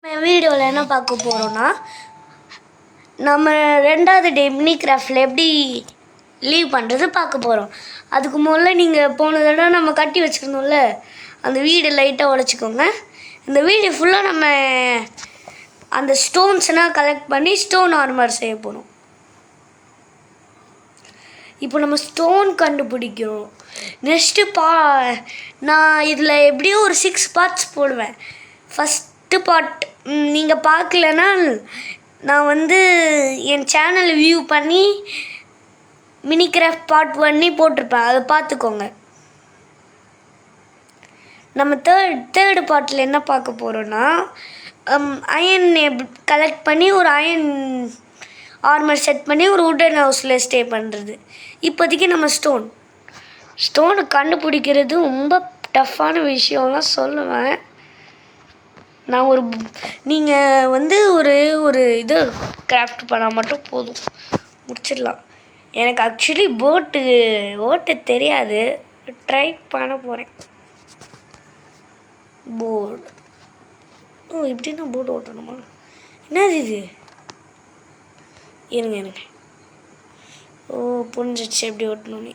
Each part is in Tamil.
வீடியோவில் என்ன பார்க்க போகிறோன்னா, நம்ம 2வது டே மினி கிராஃப்டில் எப்படி லீவ் பண்ணுறது பார்க்க போகிறோம். அதுக்கு முதல்ல நீங்கள் போன தடவை நம்ம கட்டி வச்சுருந்தோம்ல, அந்த வீடு லைட்டாக உடச்சிக்கோங்க. இந்த வீடு ஃபுல்லாக நம்ம அந்த ஸ்டோன்ஸ்னால் கலெக்ட் பண்ணி ஸ்டோன் ஆர்மர் செய்ய போகிறோம். இப்போ நம்ம ஸ்டோன் கண்டுபிடிக்கிறோம். நெக்ஸ்ட்டு நான் இதில் எப்படியும் ஒரு 6 பார்ட்ஸ் போடுவேன். ஃபஸ்ட்டு பார்ட் நீங்கள் பார்க்கலன்னா நான் என் சேனலை வியூ பண்ணி மினி கிராஃப்ட் பார்ட் 1 போட்டிருப்பேன், அதை பார்த்துக்கோங்க. நம்ம தேர்டு பார்ட்டில் என்ன பார்க்க போகிறோன்னா, அயன் கலெக்ட் பண்ணி ஒரு அயன் ஆர்மர் செட் பண்ணி ஒரு வுட்டன் ஹவுஸில் ஸ்டே பண்ணுறது. இப்போதைக்கு நம்ம ஸ்டோனை கண்டுபிடிக்கிறது ரொம்ப டஃப்பான விஷயம்லாம் சொல்லுவேன். நான் நீங்கள் ஒரு இது கிராஃப்ட் பண்ணால் மட்டும் போதும், முடிச்சிடலாம். எனக்கு ஆக்சுவலி போட்டு ஓட்ட தெரியாது, ட்ரை பண்ண போகிறேன். போர்டு இப்படின்னா போர்டு ஓட்டணுமா? என்னது இது? இருங்க. புரிஞ்சிச்சு எப்படி ஓட்டணும்னு.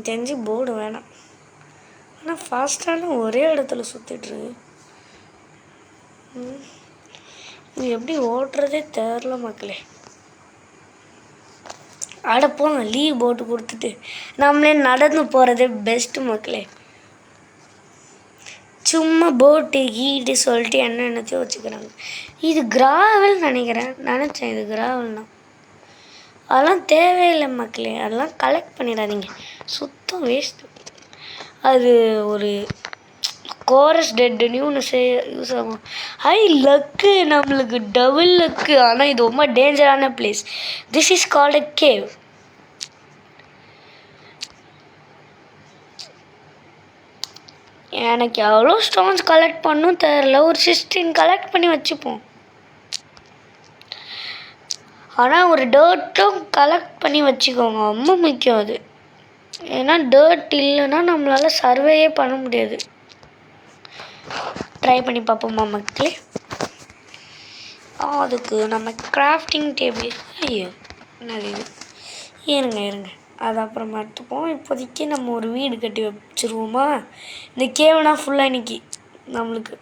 தெரிஞ்சு போர்டு வேணாம், ஆனால் ஃபாஸ்ட்டான ஒரே இடத்துல சுற்றிட்டுருக்கு. எப்படி ஓட்டுறதே தெரில மக்களே. போங்க, லீவ் போட்டு கொடுத்துட்டு நம்மளே நடந்து போகிறதே பெஸ்ட்டு மக்களே. சும்மா போட்டு கீட்டு சொல்லிட்டு என்னத்தையும் வச்சுக்கிறாங்க. இது கிராவல் நினச்சேன் இது கிராவல்னா. அதெல்லாம் தேவையில்லை மக்களே, அதெல்லாம் கலெக்ட் பண்ணிடாதீங்க, சுத்தம் வேஸ்ட்டு. அது ஒரு கோரஸ் டெட்டுன்னு ஒன்று யூஸ் ஆகும். லக்கு, நம்மளுக்கு டபுள் லக்கு. ஆனால் இது ரொம்ப டேஞ்சரான place. This is called a cave. எனக்கு எவ்வளோ ஸ்டோன்ஸ் கலெக்ட் பண்ணணும் தெரில, ஒரு 16 கலெக்ட் பண்ணி வச்சுப்போம். ஆனால் ஒரு டர்ட்டும் கலெக்ட் பண்ணி வச்சுக்கோங்க, ரொம்ப முக்கியம் அது. ஏன்னா டர்ட் இல்லைன்னா நம்மளால் சர்வேயே பண்ண முடியாது. ட்ரை பண்ணி பார்ப்போமா மக்களே? அதுக்கு நம்ம கிராஃப்டிங் டேபிள், என்னது இருங்க அது அப்புறமா எடுத்துப்போம். இப்போதைக்கு நம்ம ஒரு வீடு கட்டி வச்சுருவோமா? இந்த கேவுனா ஃபுல்லாக இன்னைக்கு நம்மளுக்கு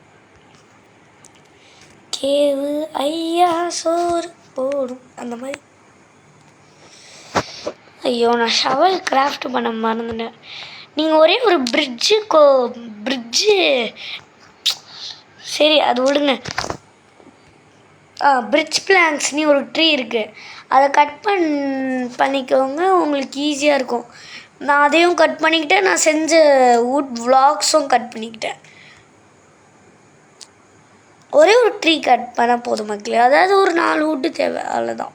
கேவு ஐயா சோறு போடும் அந்த மாதிரி. நான் ஷவல் கிராஃப்ட் பண்ண மறந்துட்டேன். நீங்கள் ஒரே ஒரு பிரிட்ஜு சரி அது விடுங்க. பிரிட்ஜ் பிளாங்க்ஸ்னு ஒரு ட்ரீ இருக்குது, அதை கட் பண்ணிக்கோங்க, உங்களுக்கு ஈஸியாக இருக்கும். நான் அதையும் கட் பண்ணிக்கிட்டேன், நான் செஞ்ச வுட் விளாக்ஸும் கட் பண்ணிக்கிட்டேன். ஒரே ஒரு ட்ரீ கட் பண்ணால் போதும் மக்களே, அதாவது ஒரு 4 வுட்டு தேவை, அவ்வளோதான்.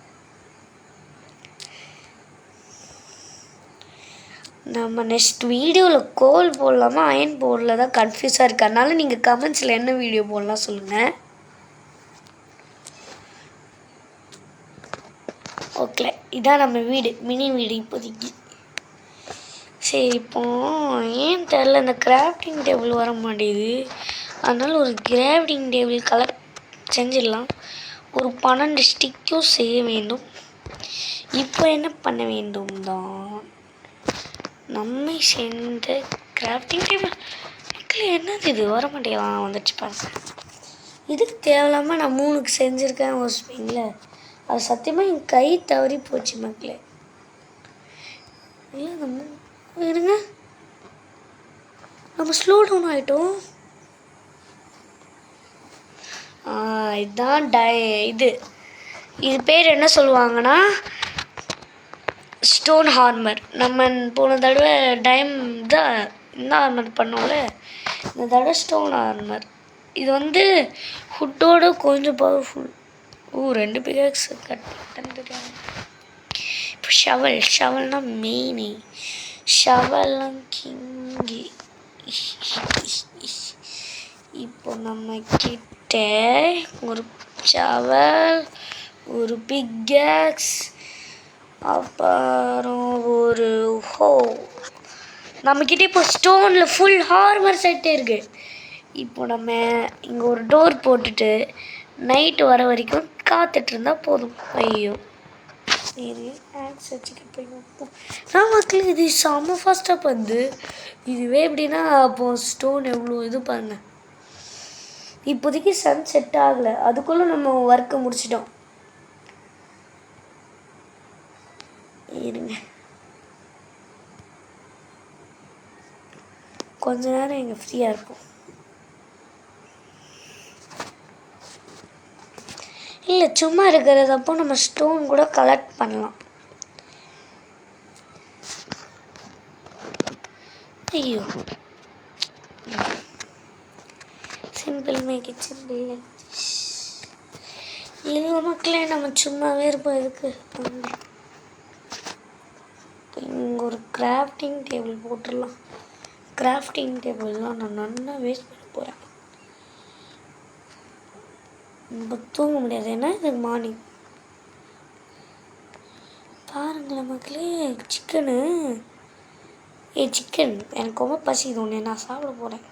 நம்ம நெக்ஸ்ட் வீடியோவில் கோல் போடலாமா அயன் போர்டில் தான் கன்ஃபியூஸாக இருக்குது. அதனால நீங்கள் கமெண்ட்ஸில் என்ன வீடியோ போடலாம் சொல்லுங்கள். ஓகே, இதான் நம்ம வீடு, மினி வீடு இப்போதைக்கு. சரி, இப்போ ஏன் தெரில இந்த கிராஃப்டிங் டேபிள் வர மாட்டேங்குது. அதனால் ஒரு கிராஃப்டிங் டேபிள் செஞ்சிடலாம். ஒரு 12 ஸ்டிக்கும் செய்ய வேண்டும். இப்போ என்ன பண்ண வேண்டும் தான், நம்மை சேர்ந்த கிராஃப்டிங் டேபிள் என்னது இது வர மாட்டேங்கலாம். வந்துச்சு பாருங்க. இதுக்கு தேவையில்லாமல் நான் 3க்கு செஞ்சுருக்கேன் ஒரு ஸ்பிங்கில். அது சத்தியமாக என் கை தவறி போச்சு மக்களே. இல்லை இருங்க, நம்ம ஸ்லோ டவுன் ஆகிட்டோம். இதுதான் இது பேர் என்ன சொல்லுவாங்கன்னா ஸ்டோன் ஆர்மர். நம்ம போன தடவை தான் என்ன ஆர்மர் பண்ணோம்ல, இந்த தடவை ஸ்டோன் ஆர்மர். இது ஹுட்டோட கொஞ்சம் பவர்ஃபுல். 2 பிகாக்ஸ் கட் பண்ணிட்டு. இப்போ ஷவல்னா மெயினு, ஷவல்லாம் கிங்கி. இப்போ நம்ம கிட்ட ஒரு ஷவல், ஒரு பிகாக்ஸ், அப்புறம் ஒரு நம்மக்கிட்ட இப்போ ஸ்டோனில் ஃபுல் ஹார்மர் செட்டே இருக்குது. இப்போ நம்ம இங்கே ஒரு டோர் போட்டுட்டு நைட்டு வர வரைக்கும் காத்துட்டு இருந்தால் போதும். ஐயோ நமக்கு இது செம்ம ஃபாஸ்ட்டாக வந்து இதுவே எப்படின்னா அப்போது ஸ்டோன் எவ்வளோ இது பண்ண. இப்போதைக்கு சன் செட் ஆகலை, அதுக்குள்ளே நம்ம ஒர்க்கை முடிச்சிட்டோம். இருங்க கொஞ்ச நேரம் எங்கள் ஃப்ரீயாக இருப்போம். இல்லை சும்மா இருக்கிறதப்போ நம்ம ஸ்டோன் கூட கலெக்ட் பண்ணலாம். ஐயோ சிம்பிள் மேக் இட் சிம்பிள். இல்லை மக்களே நம்ம சும்மாவே இருப்போம். இதுக்கு இங்கே ஒரு கிராஃப்டிங் டேபிள் போட்டுடலாம். கிராஃப்டிங் டேபிள்லாம் நான் நல்லா வேஸ்ட் பண்ண போகிறேன். நம்ம தூங்க முடியாது, ஏன்னா இது மார்னிங். பாருங்களேன் மக்களே சிக்கனு. சிக்கன் எனக்கு ரொம்ப பசிக்குது, ஒன்று நான் சாப்பிட போகிறேன்.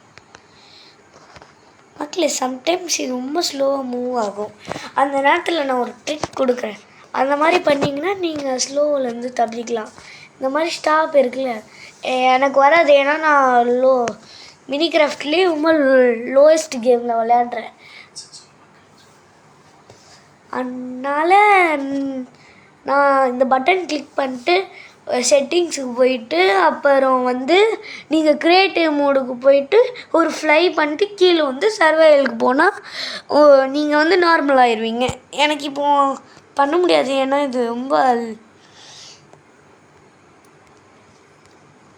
மக்களே சம்டைம்ஸ் இது ரொம்ப ஸ்லோவாக மூவ் ஆகும். அந்த நேரத்தில் நான் ஒரு ட்ரிக் கொடுக்குறேன். அந்த மாதிரி பண்ணிங்கன்னா நீங்கள் ஸ்லோவிலேருந்து தப்பிக்கலாம். இந்த மாதிரி ஸ்டாப் இருக்குல்ல, எனக்கு வராது, ஏன்னா நான் மினி கிராஃப்ட்லேயே ரொம்ப லோயஸ்ட் கேமில் விளையாடுறேன். அதனால் நான் இந்த பட்டன் கிளிக் பண்ணிட்டு செட்டிங்ஸுக்கு போயிட்டு அப்புறம் வந்து நீங்கள் க்ரியேட்டிவ் மோடுக்கு போயிட்டு ஒரு ஃப்ளை பண்ணிட்டு கீழே வந்து சர்வைவலுக்கு போனால் நீங்கள் வந்து நார்மல் ஆயிடுவீங்க. எனக்கு இப்போது பண்ண முடியாது, ஏன்னா இது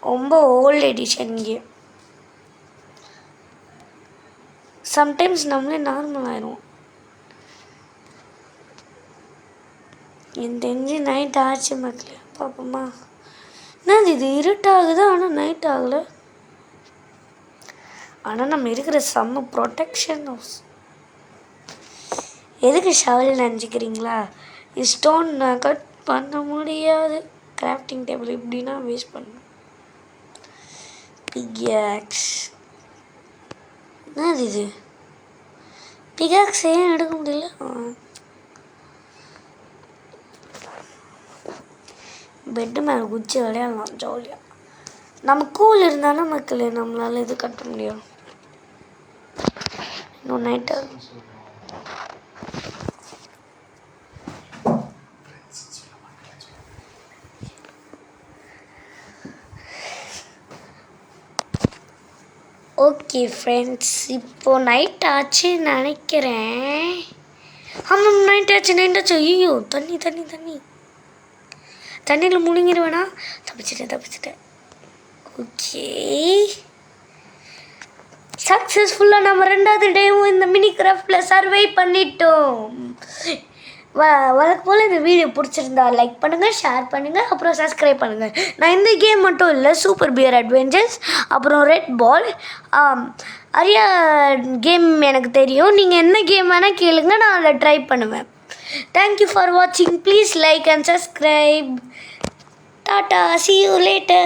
ரொம்ப ஓல்டு எடிஷன் கேம். சம்டைம்ஸ் நம்மளே நார்மல் ஆயிடுவோம். என் தெரிஞ்சு நைட் ஆச்சு மக்களே, பார்ப்போமா. என்னது இது இருட்டாகுது ஆனால் நைட் ஆகலை. ஆனால் நம்ம இருக்கிற செம்ம ப்ரொடெக்ஷன் ஹவுஸ். எதுக்கு ஷவல் நினச்சிக்கிறீங்களா? இது ஸ்டோன் நான் கட் பண்ண முடியாது. கிராஃப்டிங் டேபிள் இப்படின்னா வேஸ்ட் பண்ணணும். பிகாக்ஸ் என்னது இது? பிகாக்ஸ் ஏன் எடுக்க முடியல? பெட்டு மேலே குச்சி விளையாடலாம் ஜாலியாக. நம்ம கூல் இருந்தாலும் மக்களே நம்மளால் இது கட்ட முடியும். இன்னும் நைட்டு ஓகே ஃப்ரெண்ட்ஸ், இப்போது நைட் ஆச்சுன்னு நினைக்கிறேன். ஆமாம் நைட் ஆச்சு. ஐயோ தண்ணி தண்ணியில் முழுங்கிடுவேனா? தப்பிச்சிட்டேன். ஓகே சக்ஸஸ்ஃபுல்லாக நம்ம 2வது டேவும் இந்த மினி கிராஃப்டில் சர்வை பண்ணிட்டோம். வழக்கு போல் இந்த வீடியோ பிடிச்சிருந்தா லைக் பண்ணுங்கள், ஷேர் பண்ணுங்கள், அப்புறம் சப்ஸ்கிரைப் பண்ணுங்கள். நான் இந்த கேம் மட்டும் இல்லை, சூப்பர் பியர் அட்வென்ச்சர்ஸ், அப்புறம் ரெட் பால், நிறைய கேம் எனக்கு தெரியும். நீங்கள் என்ன கேம் வேணால் கேளுங்க, நான் அதை ட்ரை பண்ணுவேன். Thank you for watching. Please like and subscribe. Tata. See you later.